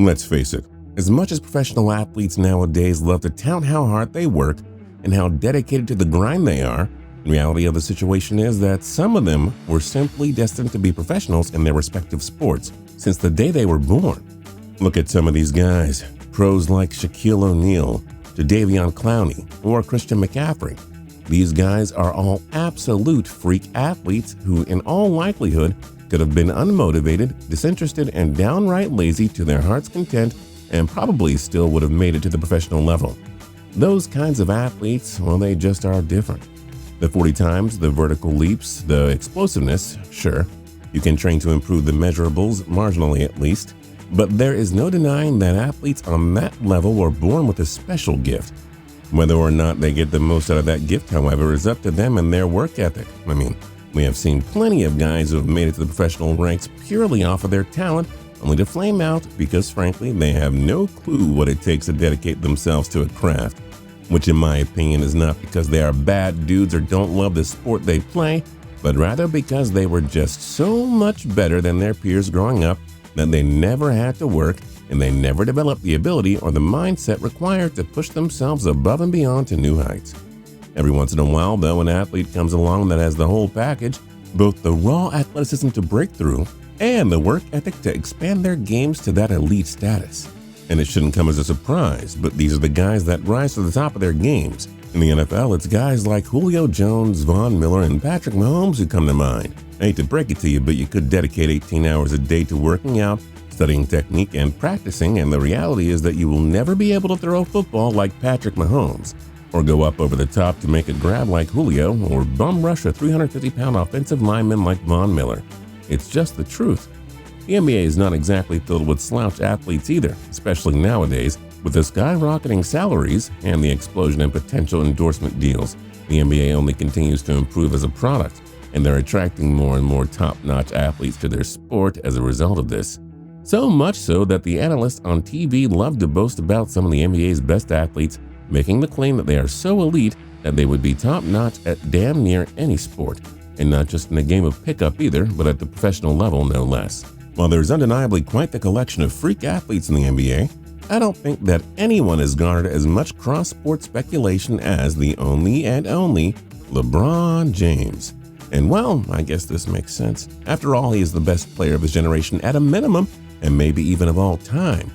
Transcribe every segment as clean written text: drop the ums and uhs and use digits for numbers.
Let's face it, as much as professional athletes nowadays love to tout how hard they work and how dedicated to the grind they are, the reality of the situation is that some of them were simply destined to be professionals in their respective sports since the day they were born. Look at some of these guys, pros like Shaquille O'Neal, Jadeveon Clowney, or Christian McCaffrey. These guys are all absolute freak athletes who, in all likelihood, could have been unmotivated, disinterested, and downright lazy to their heart's content and probably still would have made it to the professional level. Those kinds of athletes, well, they just are different. The 40 times, the vertical leaps, the explosiveness, sure, you can train to improve the measurables, marginally at least, but there is no denying that athletes on that level were born with a special gift. Whether or not they get the most out of that gift, however, is up to them and their work ethic. We have seen plenty of guys who have made it to the professional ranks purely off of their talent, only to flame out because, frankly, they have no clue what it takes to dedicate themselves to a craft, which in my opinion is not because they are bad dudes or don't love the sport they play, but rather because they were just so much better than their peers growing up that they never had to work and they never developed the ability or the mindset required to push themselves above and beyond to new heights. Every once in a while, though, an athlete comes along that has the whole package, both the raw athleticism to break through and the work ethic to expand their games to that elite status. And it shouldn't come as a surprise, but these are the guys that rise to the top of their games. In the NFL, it's guys like Julio Jones, Von Miller, and Patrick Mahomes who come to mind. I hate to break it to you, but you could dedicate 18 hours a day to working out, studying technique, and practicing, and the reality is that you will never be able to throw a football like Patrick Mahomes, or go up over the top to make a grab like Julio, or bum rush a 350-pound offensive lineman like Von Miller. It's just the truth. The NBA is not exactly filled with slouch athletes either, especially nowadays, with the skyrocketing salaries and the explosion in potential endorsement deals. The NBA only continues to improve as a product, and they're attracting more and more top-notch athletes to their sport as a result of this. So much so that the analysts on TV love to boast about some of the NBA's best athletes, making the claim that they are so elite that they would be top-notch at damn near any sport, and not just in a game of pickup either, but at the professional level no less. While there's undeniably quite the collection of freak athletes in the NBA, I don't think that anyone has garnered as much cross-sport speculation as the only and only LeBron James. And well, I guess this makes sense. After all, he is the best player of his generation at a minimum, and maybe even of all time.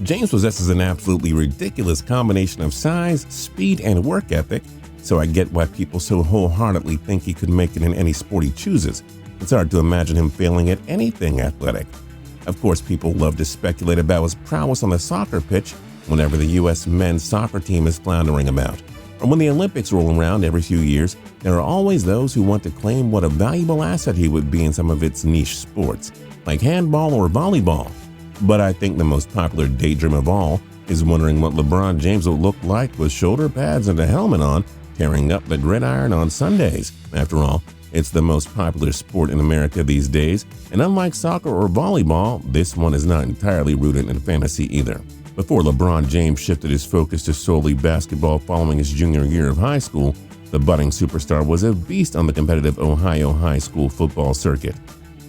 James possesses an absolutely ridiculous combination of size, speed, and work ethic, so I get why people so wholeheartedly think he could make it in any sport he chooses. It's hard to imagine him failing at anything athletic. Of course, people love to speculate about his prowess on the soccer pitch whenever the U.S. men's soccer team is floundering about. Or when the Olympics roll around every few years, there are always those who want to claim what a valuable asset he would be in some of its niche sports, like handball or volleyball. But I think the most popular daydream of all is wondering what LeBron James would look like with shoulder pads and a helmet on, tearing up the gridiron on Sundays. After all, it's the most popular sport in America these days, and unlike soccer or volleyball, this one is not entirely rooted in fantasy either. Before LeBron James shifted his focus to solely basketball following his junior year of high school, the budding superstar was a beast on the competitive Ohio high school football circuit.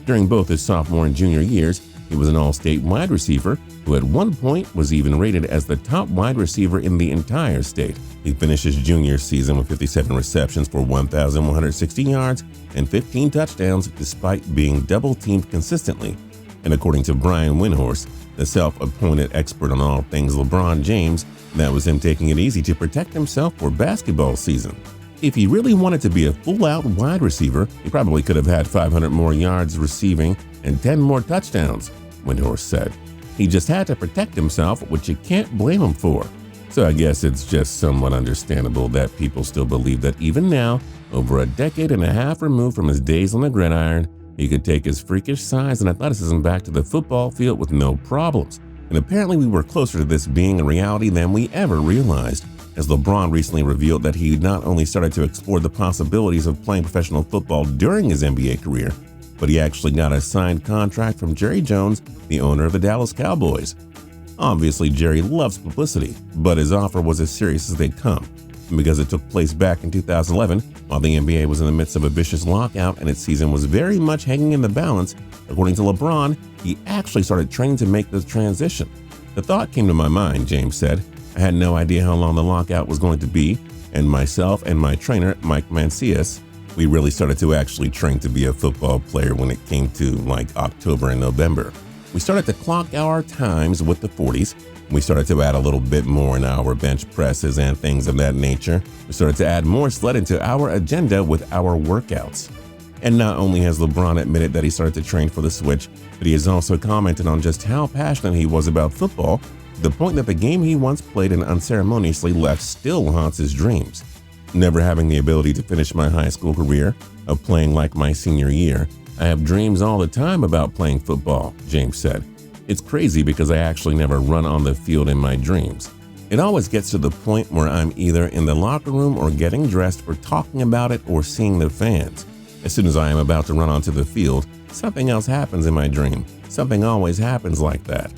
During both his sophomore and junior years, he was an all-state wide receiver who at one point was even rated as the top wide receiver in the entire state. He finished his junior season with 57 receptions for 1,160 yards and 15 touchdowns despite being double-teamed consistently. And according to Brian Windhorst, the self-appointed expert on all things LeBron James, that was him taking it easy to protect himself for basketball season. If he really wanted to be a full-out wide receiver, he probably could have had 500 more yards receiving and 10 more touchdowns, Windhorst said. He just had to protect himself, which you can't blame him for. So I guess it's just somewhat understandable that people still believe that even now, over a decade and a half removed from his days on the gridiron, he could take his freakish size and athleticism back to the football field with no problems. And apparently we were closer to this being a reality than we ever realized, as LeBron recently revealed that he not only started to explore the possibilities of playing professional football during his NBA career, but he actually got a signed contract from Jerry Jones, the owner of the Dallas Cowboys. Obviously, Jerry loves publicity, but his offer was as serious as they come. And because it took place back in 2011, while the NBA was in the midst of a vicious lockout and its season was very much hanging in the balance, according to LeBron, he actually started training to make the transition. The thought came to my mind, James said. I had no idea how long the lockout was going to be, and myself and my trainer, Mike Mancias, we really started to actually train to be a football player when it came to like October and November. We started to clock our times with the 40s. We started to add a little bit more in our bench presses and things of that nature. We started to add more sledding to our agenda with our workouts. And not only has LeBron admitted that he started to train for the switch, but he has also commented on just how passionate he was about football, to the point that the game he once played and unceremoniously left still haunts his dreams. Never having the ability to finish my high school career, of playing like my senior year, I have dreams all the time about playing football, James said. It's crazy because I actually never run on the field in my dreams. It always gets to the point where I'm either in the locker room or getting dressed for talking about it or seeing the fans. As soon as I am about to run onto the field, something else happens in my dream. Something always happens like that.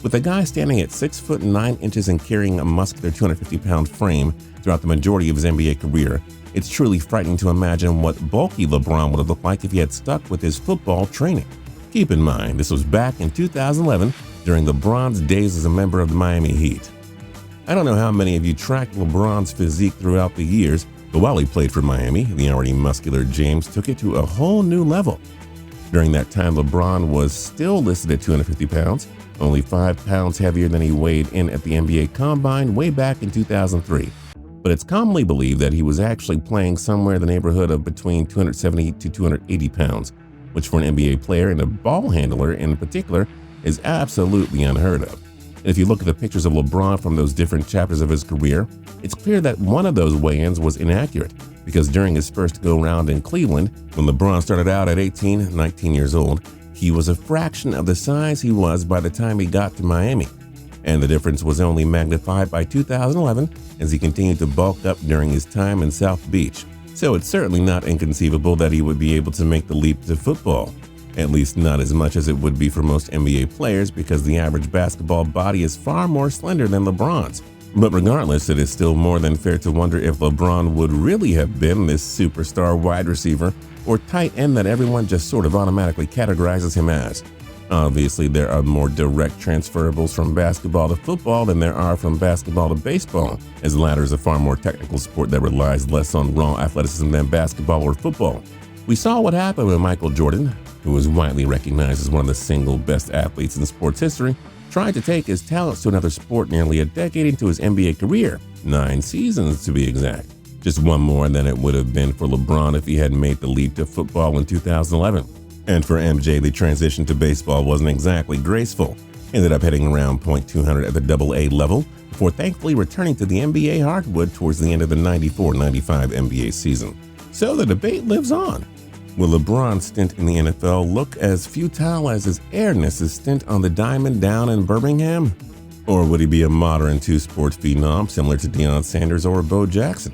With a guy standing at 6 foot 9 inches and carrying a muscular 250-pound frame throughout the majority of his NBA career, it's truly frightening to imagine what bulky LeBron would have looked like if he had stuck with his football training. Keep in mind, this was back in 2011 during LeBron's days as a member of the Miami Heat. I don't know how many of you tracked LeBron's physique throughout the years, but while he played for Miami, the already muscular James took it to a whole new level. During that time, LeBron was still listed at 250 pounds, only 5 pounds heavier than he weighed in at the NBA Combine way back in 2003. But it's commonly believed that he was actually playing somewhere in the neighborhood of between 270 to 280 pounds, which for an NBA player and a ball handler in particular is absolutely unheard of. And if you look at the pictures of LeBron from those different chapters of his career, it's clear that one of those weigh-ins was inaccurate, because during his first go-round in Cleveland, when LeBron started out at 19 years old, he was a fraction of the size he was by the time he got to Miami. And the difference was only magnified by 2011 as he continued to bulk up during his time in South Beach. So it's certainly not inconceivable that he would be able to make the leap to football. At least not as much as it would be for most NBA players, because the average basketball body is far more slender than LeBron's. But regardless, it is still more than fair to wonder if LeBron would really have been this superstar wide receiver or tight end that everyone just sort of automatically categorizes him as. Obviously, there are more direct transferables from basketball to football than there are from basketball to baseball, as the latter is a far more technical sport that relies less on raw athleticism than basketball or football. We saw what happened when Michael Jordan, who is widely recognized as one of the single best athletes in sports history, tried to take his talents to another sport nearly a decade into his NBA career, 9 seasons to be exact. Just one more than it would have been for LeBron if he had made the leap to football in 2011. And for MJ, the transition to baseball wasn't exactly graceful. Ended up hitting around .200 at the AA level before thankfully returning to the NBA hardwood towards the end of the 94-95 NBA season. So the debate lives on. Will LeBron's stint in the NFL look as futile as his airness' stint on the diamond down in Birmingham? Or would he be a modern two-sport phenom similar to Deion Sanders or Bo Jackson?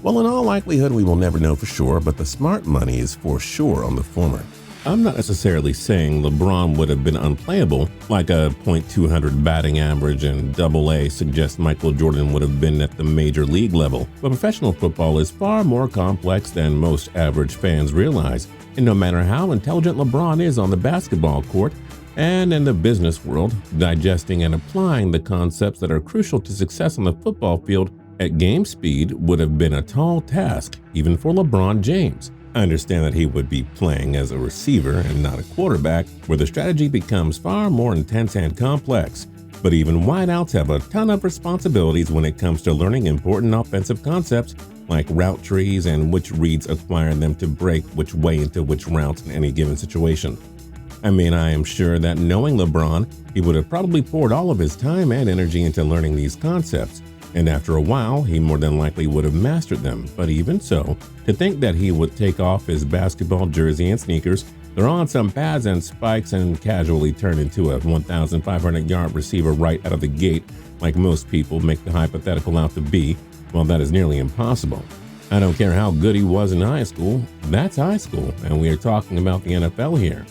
Well, in all likelihood, we will never know for sure, but the smart money is for sure on the former. I'm not necessarily saying LeBron would have been unplayable, like a .200 batting average and AA suggests Michael Jordan would have been at the major league level, but professional football is far more complex than most average fans realize, and no matter how intelligent LeBron is on the basketball court and in the business world, digesting and applying the concepts that are crucial to success on the football field at game speed would have been a tall task, even for LeBron James. I understand that he would be playing as a receiver and not a quarterback, where the strategy becomes far more intense and complex. But even wideouts have a ton of responsibilities when it comes to learning important offensive concepts like route trees and which reads acquire them to break which way into which routes in any given situation. I mean, I am sure that knowing LeBron, he would have probably poured all of his time and energy into learning these concepts. And after a while, he more than likely would have mastered them. But even so, to think that he would take off his basketball jersey and sneakers, throw on some pads and spikes, and casually turn into a 1,500-yard receiver right out of the gate, like most people make the hypothetical out to be, well, that is nearly impossible. I don't care how good he was in high school, that's high school, and we are talking about the NFL here.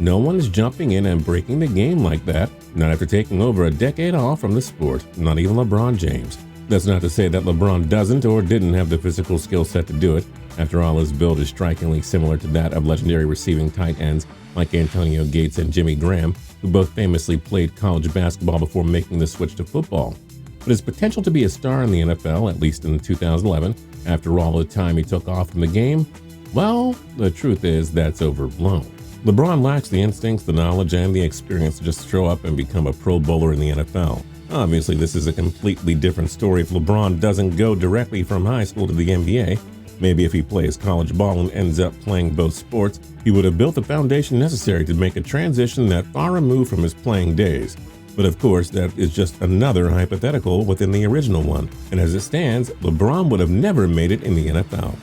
No one is jumping in and breaking the game like that, not after taking over a decade off from the sport, not even LeBron James. That's not to say that LeBron doesn't or didn't have the physical skill set to do it. After all, his build is strikingly similar to that of legendary receiving tight ends like Antonio Gates and Jimmy Graham, who both famously played college basketball before making the switch to football. But his potential to be a star in the NFL, at least in 2011, after all the time he took off from the game, well, the truth is that's overblown. LeBron lacks the instincts, the knowledge, and the experience to just show up and become a Pro Bowler in the NFL. Obviously, this is a completely different story if LeBron doesn't go directly from high school to the NBA. Maybe if he plays college ball and ends up playing both sports, he would have built the foundation necessary to make a transition that far removed from his playing days. But of course, that is just another hypothetical within the original one. And as it stands, LeBron would have never made it in the NFL.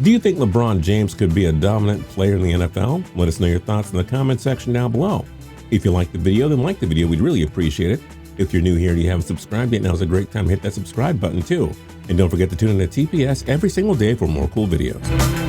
Do you think LeBron James could be a dominant player in the NFL? Let us know your thoughts in the comment section down below. If you liked the video, then like the video. We'd really appreciate it. If you're new here and you haven't subscribed yet, now's a great time to hit that subscribe button too. And don't forget to tune in to TPS every single day for more cool videos.